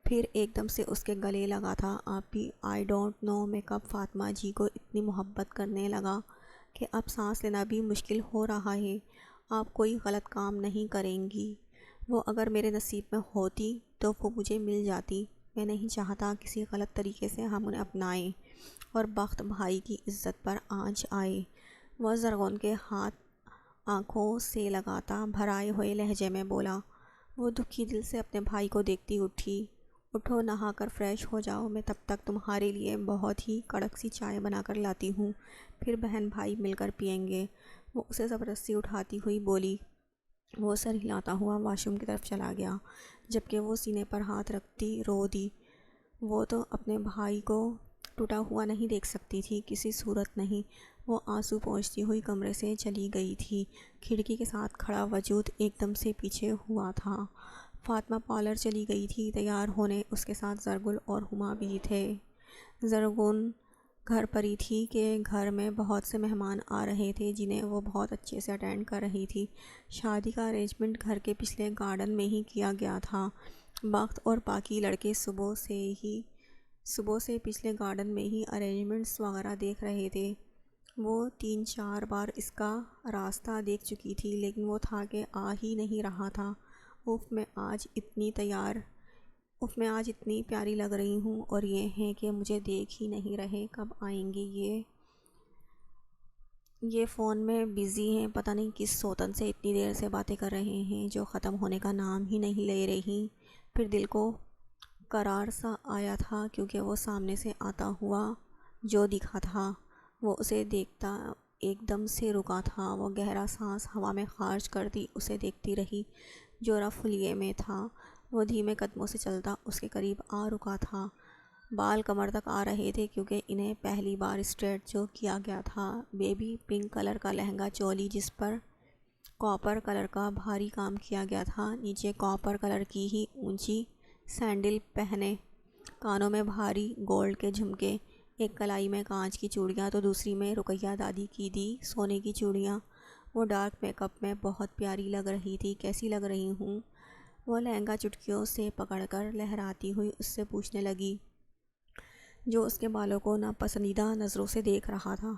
پھر ایک دم سے اس کے گلے لگا تھا۔ آپی، آئی ڈونٹ نو میں کب فاطمہ جی کو اتنی محبت کرنے لگا کہ اب سانس لینا بھی مشکل ہو رہا ہے۔ آپ کوئی غلط کام نہیں کریں گی۔ وہ اگر میرے نصیب میں ہوتی تو وہ مجھے مل جاتی۔ میں نہیں چاہتا کسی غلط طریقے سے ہم انہیں اپنائیں اور بخت بھائی کی عزت پر آنچ آئے۔ وہ زرغون کے ہاتھ آنکھوں سے لگاتا بھرائے ہوئے لہجے میں بولا۔ وہ دکھی دل سے اپنے بھائی کو دیکھتی اٹھی۔ اٹھو، نہا کر فریش ہو جاؤ، میں تب تک تمہارے لیے بہت ہی کڑک سی چائے بنا کر لاتی ہوں، پھر بہن بھائی مل کر پئیں گے۔ وہ اسے زبردستی اٹھاتی ہوئی بولی۔ وہ سر ہلاتا ہوا واش روم کی طرف چلا گیا جبکہ وہ سینے پر ہاتھ رکھتی رو دی۔ وہ تو اپنے بھائی کو ٹوٹا ہوا نہیں دیکھ سکتی تھی، کسی صورت نہیں۔ وہ آنسو پونچھتی ہوئی کمرے سے چلی گئی تھی۔ کھڑکی کے ساتھ کھڑا وجود ایک دم سے پیچھے ہوا تھا۔ فاطمہ پارلر چلی گئی تھی تیار ہونے، اس کے ساتھ زرگل اور ہما بھی تھے۔ زرغون گھر پری تھی کہ گھر میں بہت سے مہمان آ رہے تھے جنہیں وہ بہت اچھے سے اٹینڈ کر رہی تھی۔ شادی کا ارینجمنٹ گھر کے پچھلے گارڈن میں ہی کیا گیا تھا۔ بخت اور باقی لڑکے صبح سے پچھلے گارڈن میں ہی ارینجمنٹس وغیرہ دیکھ رہے تھے۔ وہ 3-4 بار اس کا راستہ دیکھ چکی تھی لیکن وہ تھا کہ آ ہی نہیں رہا تھا۔ میں آج اتنی پیاری لگ رہی ہوں اور یہ ہیں کہ مجھے دیکھ ہی نہیں رہے، کب آئیں گے یہ فون میں بزی ہیں، پتہ نہیں کس سوتن سے اتنی دیر سے باتیں کر رہے ہیں جو ختم ہونے کا نام ہی نہیں لے رہی۔ پھر دل کو قرار سا آیا تھا کیونکہ وہ سامنے سے آتا ہوا جو دکھا تھا وہ اسے دیکھتا ایک دم سے رکا تھا۔ وہ گہرا سانس ہوا میں خارج کرتی اسے دیکھتی رہی جو رف لیے میں تھا۔ وہ دھیمے قدموں سے چلتا اس کے قریب آ رکا تھا۔ بال کمر تک آ رہے تھے کیونکہ انہیں پہلی بار اسٹریٹ جو کیا گیا تھا۔ بیبی پنک کلر کا لہنگا چولی جس پر کاپر کلر کا بھاری کام کیا گیا تھا، نیچے کاپر کلر کی ہی اونچی سینڈل پہنے، کانوں میں بھاری گولڈ کے جھمکے، ایک کلائی میں کانچ کی چوڑیاں تو دوسری میں رقیہ دادی کی دی سونے کی چوڑیاں۔ وہ ڈارک میک اپ میں بہت پیاری لگ رہی تھی۔ کیسی لگ رہی ہوں؟ وہ لہنگا چٹکیوں سے پکڑ کر لہراتی ہوئی اس سے پوچھنے لگی، جو اس کے بالوں کو ناپسندیدہ نظروں سے دیکھ رہا تھا۔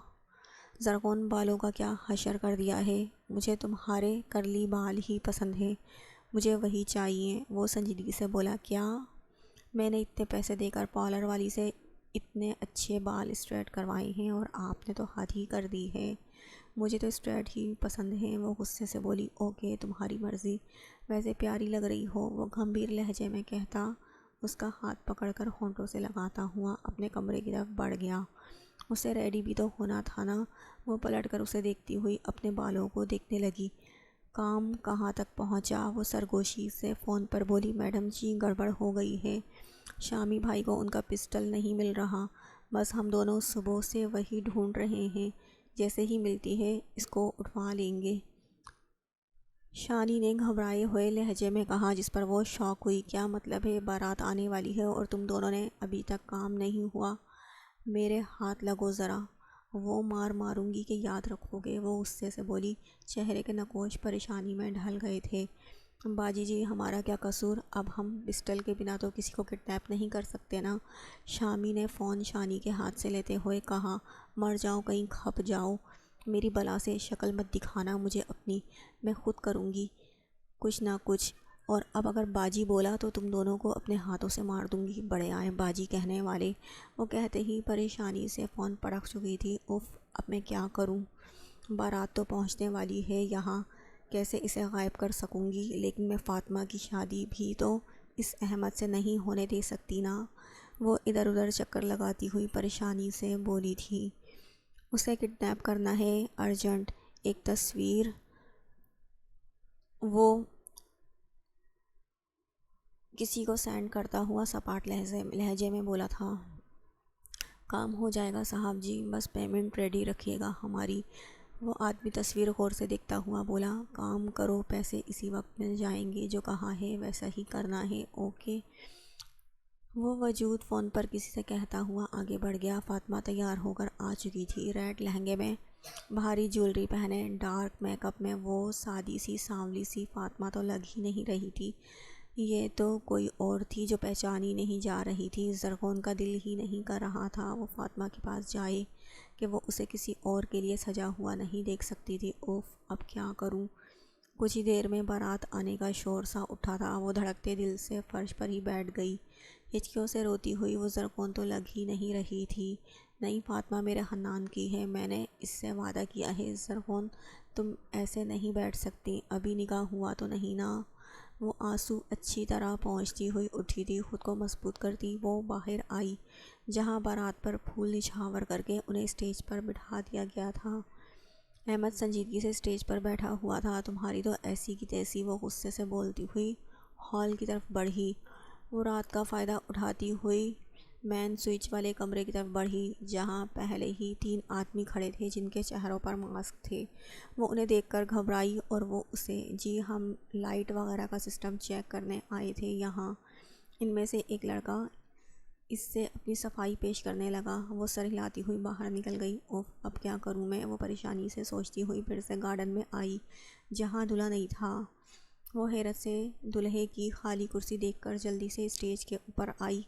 زرکون بالوں کا کیا حشر کر دیا ہے؟ مجھے تمہارے کرلی بال ہی پسند ہے، مجھے وہی چاہیے۔ وہ سنجیدگی سے بولا، کیا؟ میں نے اتنے پیسے دے کر پارلر والی سے اتنے اچھے بال اسٹریٹ کروائے ہیں اور آپ نے تو حد ہی کر دی ہے۔ مجھے تو اسٹریٹ ہی پسند ہے۔ وہ غصے سے بولی، اوکے تمہاری مرضی، ویسے پیاری لگ رہی ہو۔ وہ گھمبیر لہجے میں کہتا، اس کا ہاتھ پکڑ کر ہونٹوں سے لگاتا ہوا اپنے کمرے کی طرف بڑھ گیا۔ اسے ریڈی بھی تو ہونا تھا نا۔ وہ پلٹ کر اسے دیکھتی ہوئی اپنے بالوں کو دیکھنے لگی۔ کام کہاں تک پہنچا؟ وہ سرگوشی سے فون پر بولی، میڈم جی گڑبڑ ہو گئی ہے، شامی بھائی کو ان کا پسٹل نہیں مل رہا، بس ہم دونوں صبح سے وہی ڈھونڈ رہے ہیں، جیسے ہی ملتی ہے اس کو اٹھوا لیں گے۔ شانی نے گھبرائے ہوئے لہجے میں کہا، جس پر وہ شاک ہوئی۔ کیا مطلب ہے؟ بارات آنے والی ہے اور تم دونوں نے ابھی تک کام نہیں ہوا؟ میرے ہاتھ لگو ذرا، وہ ماروں گی کہ یاد رکھو گے۔ وہ غصے سے بولی، چہرے کے نقوش پریشانی میں ڈھل گئے تھے۔ باجی جی ہمارا کیا قصور؟ اب ہم پسٹل کے بنا تو کسی کو کڈنیپ نہیں کر سکتے نا۔ شامی نے فون شانی کے ہاتھ سے لیتے ہوئے کہا، مر جاؤ کہیں کھپ جاؤ، میری بلا سے شکل مت دکھانا مجھے اپنی، میں خود کروں گی کچھ نہ کچھ، اور اب اگر باجی بولا تو تم دونوں کو اپنے ہاتھوں سے مار دوں گی، بڑے آئے باجی کہنے والے۔ وہ کہتے ہی پریشانی سے فون پڑک چکی تھی۔ اف، اب میں کیا کروں؟ بارات تو پہنچنے والی ہے یہاں، کیسے اسے غائب کر سکوں گی؟ لیکن میں فاطمہ کی شادی بھی تو اس احمد سے نہیں ہونے دے سکتی نا۔ وہ ادھر ادھر چکر لگاتی ہوئی پریشانی سے بولی تھی، اسے کڈنیپ کرنا ہے ارجنٹ۔ ایک تصویر، وہ کسی کو سینڈ کرتا ہوا سپاٹ لہجے میں بولا تھا، کام ہو جائے گا صاحب جی، بس پیمنٹ ریڈی رکھیے گا ہماری۔ وہ آدمی تصویر غور سے دیکھتا ہوا بولا، کام کرو، پیسے اسی وقت مل جائیں گے، جو کہا ہے ویسا ہی کرنا ہے، اوکے۔ وہ وجود فون پر کسی سے کہتا ہوا آگے بڑھ گیا۔ فاطمہ تیار ہو کر آ چکی تھی، ریڈ لہنگے میں، بھاری جیولری پہنے، ڈارک میک اپ میں۔ وہ سادی سی سانولی سی فاطمہ تو لگ ہی نہیں رہی تھی، یہ تو کوئی اور تھی جو پہچانی نہیں جا رہی تھی۔ زرکون کا دل ہی نہیں کر رہا تھا وہ فاطمہ کے پاس جائے کہ وہ اسے کسی اور کے لیے سجا ہوا نہیں دیکھ سکتی تھی۔ اوف، اب کیا کروں؟ کچھ ہی دیر میں بارات آنے کا شور سا اٹھا تھا۔ وہ دھڑکتے دل سے فرش پر ہی بیٹھ گئی، ہچکیوں سے روتی ہوئی۔ وہ زرکون تو لگ ہی نہیں رہی تھی۔ نہیں، فاطمہ میرے حنان کی ہے، میں نے اس سے وعدہ کیا ہے۔ زرکون تم ایسے نہیں بیٹھ سکتی، ابھی نکاح ہوا تو نہیں نا۔ وہ آنسو اچھی طرح پہنچتی ہوئی اٹھی تھی، خود کو مضبوط کرتی وہ باہر آئی، جہاں بارات پر پھول نچھاور کر کے انہیں اسٹیج پر بٹھا دیا گیا تھا۔ احمد سنجیدگی سے اسٹیج پر بیٹھا ہوا تھا۔ تمہاری تو ایسی کی تیسی، وہ غصے سے بولتی ہوئی ہال کی طرف بڑھی۔ وہ رات کا فائدہ اٹھاتی ہوئی مین سوئچ والے کمرے کی طرف بڑھی، جہاں پہلے ہی 3 آدمی کھڑے تھے جن کے چہروں پر ماسک تھے۔ وہ انہیں دیکھ کر گھبرائی اور وہ اسے، جی ہم لائٹ وغیرہ کا سسٹم چیک کرنے آئے تھے یہاں۔ ان میں سے ایک لڑکا اس سے اپنی صفائی پیش کرنے لگا۔ وہ سر ہلاتی ہوئی باہر نکل گئی۔ اوف، اب کیا کروں میں؟ وہ پریشانی سے سوچتی ہوئی پھر سے گارڈن میں آئی، جہاں دلہا نہیں تھا۔ وہ حیرت سے دلہے کی خالی کرسی دیکھ کر جلدی سے اسٹیج کے اوپر آئی۔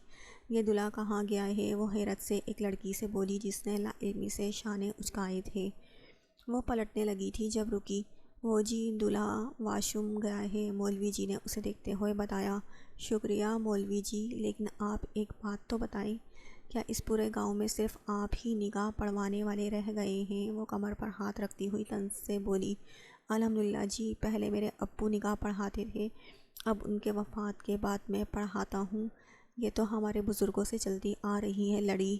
یہ دلہا کہاں گیا ہے؟ وہ حیرت سے ایک لڑکی سے بولی جس نے لاعلمی سے شانے اچکائے تھے۔ وہ پلٹنے لگی تھی جب رکی۔ وہ جی دلہا واش روم گیا ہے، مولوی جی نے اسے دیکھتے ہوئے بتایا۔ شکریہ مولوی جی، لیکن آپ ایک بات تو بتائیں، کیا اس پورے گاؤں میں صرف آپ ہی نکاح پڑھوانے والے رہ گئے ہیں؟ وہ کمر پر ہاتھ رکھتی ہوئی طنز سے بولی، الحمدللہ جی، پہلے میرے ابو نکاح پڑھاتے تھے، اب ان کے وفات کے بعد میں پڑھاتا ہوں، یہ تو ہمارے بزرگوں سے چلتی آ رہی ہے لڑی۔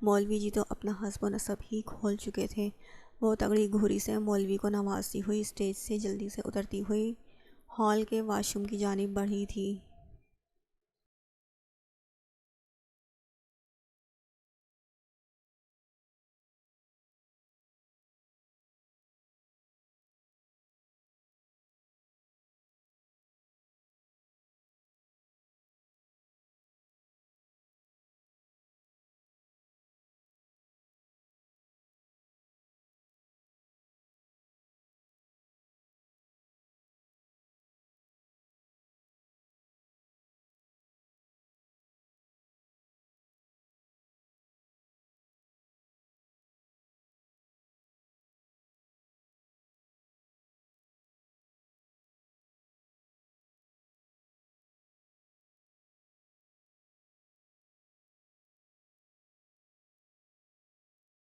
مولوی جی تو اپنا حسب و نسب ہی کھول چکے تھے۔ وہ تگڑی گھوری سے مولوی کو نوازتی ہوئی اسٹیج سے جلدی سے اترتی ہوئی ہال کے واش روم کی جانب بڑھی تھی۔